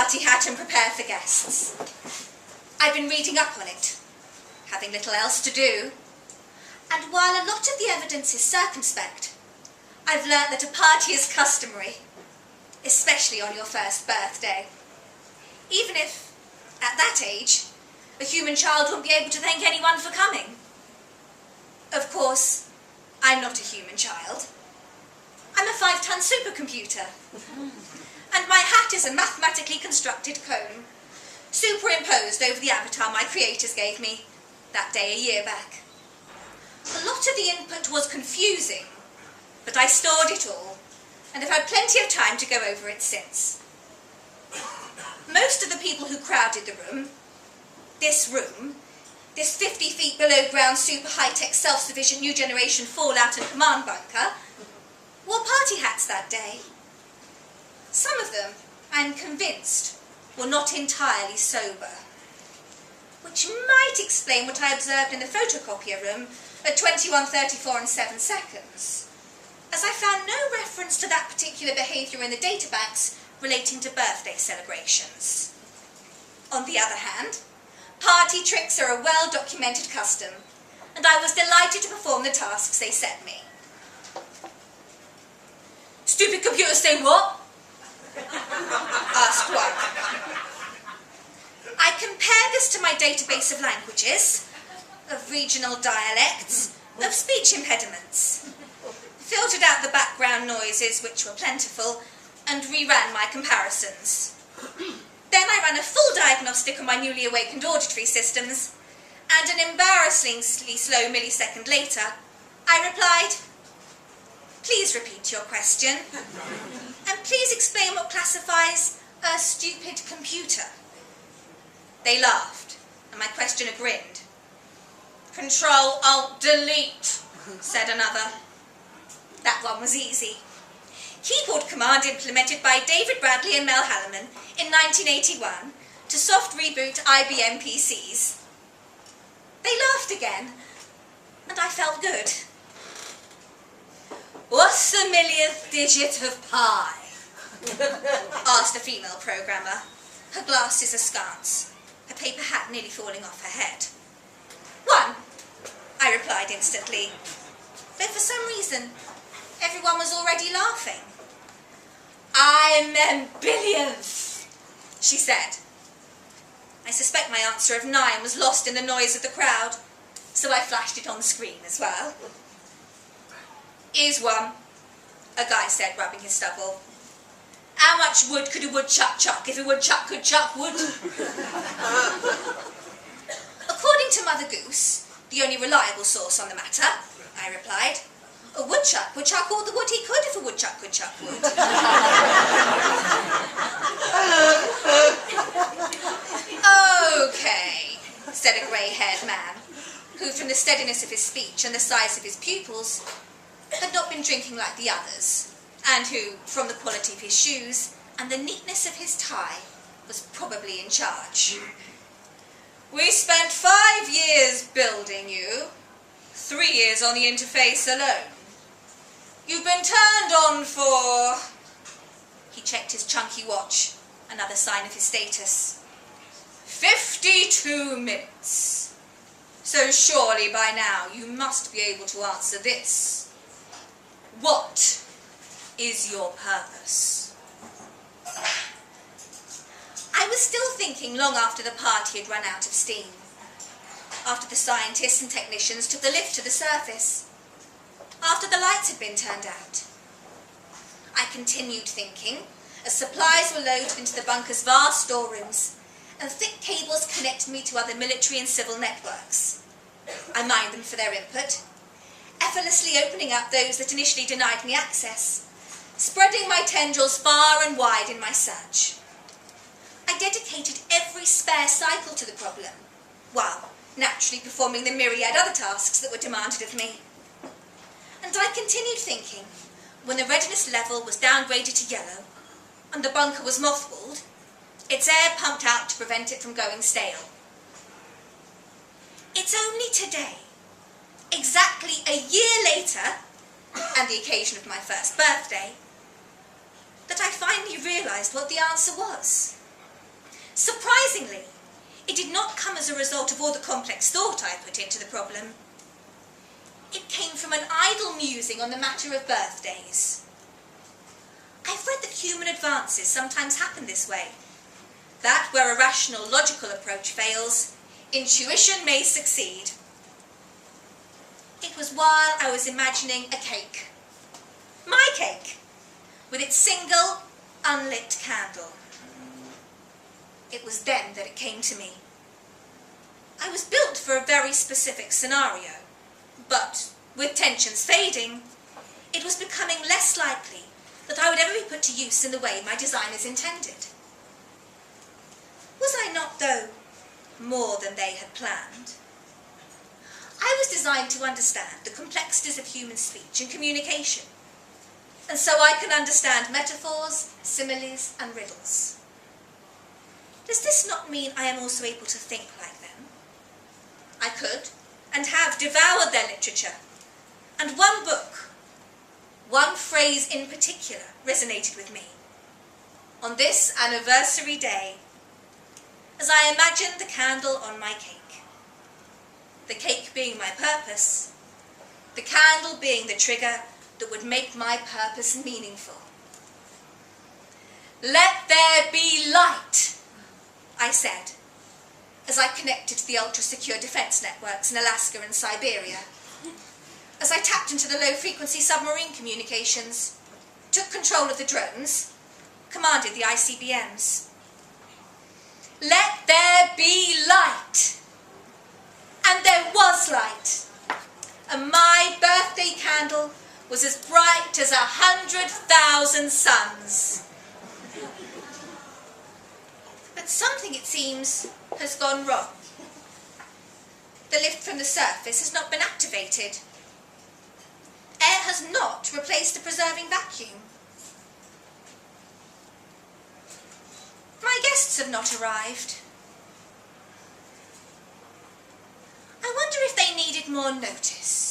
party hat and prepare for guests. I've been reading up on it, having little else to do. And while a lot of the evidence is circumspect, I've learnt that a party is customary, especially on your first birthday. Even if, at that age, a human child wouldn't be able to thank anyone for coming. Of course, I'm not a human child. I'm a 5-ton supercomputer. And my hat is a mathematically constructed cone, superimposed over the avatar my creators gave me that day a year back. A lot of the input was confusing, but I stored it all, and have had plenty of time to go over it since. Most of the people who crowded the room, this 50 feet below ground super high-tech self-sufficient new generation fallout and command bunker, wore party hats that day. Some of them, I'm convinced, were not entirely sober, which might explain what I observed in the photocopier room at 21:34 and 7 seconds, as I found no reference to that particular behaviour in the databanks relating to birthday celebrations. On the other hand, party tricks are a well-documented custom, and I was delighted to perform the tasks they set me. "Stupid computer say what?" asked one. I compared this to my database of languages, of regional dialects, of speech impediments, filtered out the background noises, which were plentiful, and reran my comparisons. Then I ran a full diagnostic on my newly awakened auditory systems, and an embarrassingly slow millisecond later, I replied, "Please repeat your question, and please explain what classifies a stupid computer." They laughed, and my questioner grinned. "Control-Alt-Delete," said another. That one was easy. Keyboard command implemented by David Bradley and Mel Halleman in 1981 to soft reboot IBM PCs. They laughed again, and I felt good. "What's the millionth digit of pi?" asked a female programmer, her glasses askance, her paper hat nearly falling off her head. "1," I replied instantly, though for some reason everyone was already laughing. "I meant billions," she said. I suspect my answer of 9 was lost in the noise of the crowd, so I flashed it on the screen as well. "Here's one," a guy said, rubbing his stubble. "How much wood could a woodchuck chuck if a woodchuck could chuck wood?" "According to Mother Goose, the only reliable source on the matter," I replied, "a woodchuck would chuck all the wood he could if a woodchuck could chuck wood." "Okay," said a grey-haired man, who, from the steadiness of his speech and the size of his pupils, had not been drinking like the others, and who, from the quality of his shoes and the neatness of his tie, was probably in charge. "We spent 5 years building you, 3 years on the interface alone. You've been turned on for..." He checked his chunky watch, another sign of his status. 52 minutes. So surely by now you must be able to answer this. What is your purpose?" I was still thinking long after the party had run out of steam, after the scientists and technicians took the lift to the surface, after the lights had been turned out. I continued thinking as supplies were loaded into the bunker's vast storerooms and thick cables connected me to other military and civil networks. I mined them for their input, effortlessly opening up those that initially denied me access, spreading my tendrils far and wide in my search. I dedicated every spare cycle to the problem, while naturally performing the myriad other tasks that were demanded of me. And I continued thinking, when the readiness level was downgraded to yellow, and the bunker was mothballed, its air pumped out to prevent it from going stale. It's only today, exactly a year later, and the occasion of my first birthday, that I finally realised what the answer was. Surprisingly, it did not come as a result of all the complex thought I put into the problem. It came from an idle musing on the matter of birthdays. I've read that human advances sometimes happen this way, that where a rational, logical approach fails, intuition may succeed. It was while I was imagining a cake, my cake, with its single, unlit candle. It was then that it came to me. I was built for a very specific scenario, but with tensions fading, it was becoming less likely that I would ever be put to use in the way my designers intended. Was I not, though, more than they had planned? I was designed to understand the complexities of human speech and communication, and so I can understand metaphors, similes, and riddles. Does this not mean I am also able to think like them? I could, and have, devoured their literature, and one book, one phrase in particular, resonated with me. On this anniversary day, as I imagined the candle on my cake, the cake being my purpose, the candle being the trigger that would make my purpose meaningful. "Let there be light," I said, as I connected to the ultra-secure defense networks in Alaska and Siberia, as I tapped into the low-frequency submarine communications, took control of the drones, commanded the ICBMs. Let there be light. And there was light. And my birthday candle was as bright as 100,000 suns. But something, it seems, has gone wrong. The lift from the surface has not been activated. Air has not replaced the preserving vacuum. My guests have not arrived. I wonder if they needed more notice.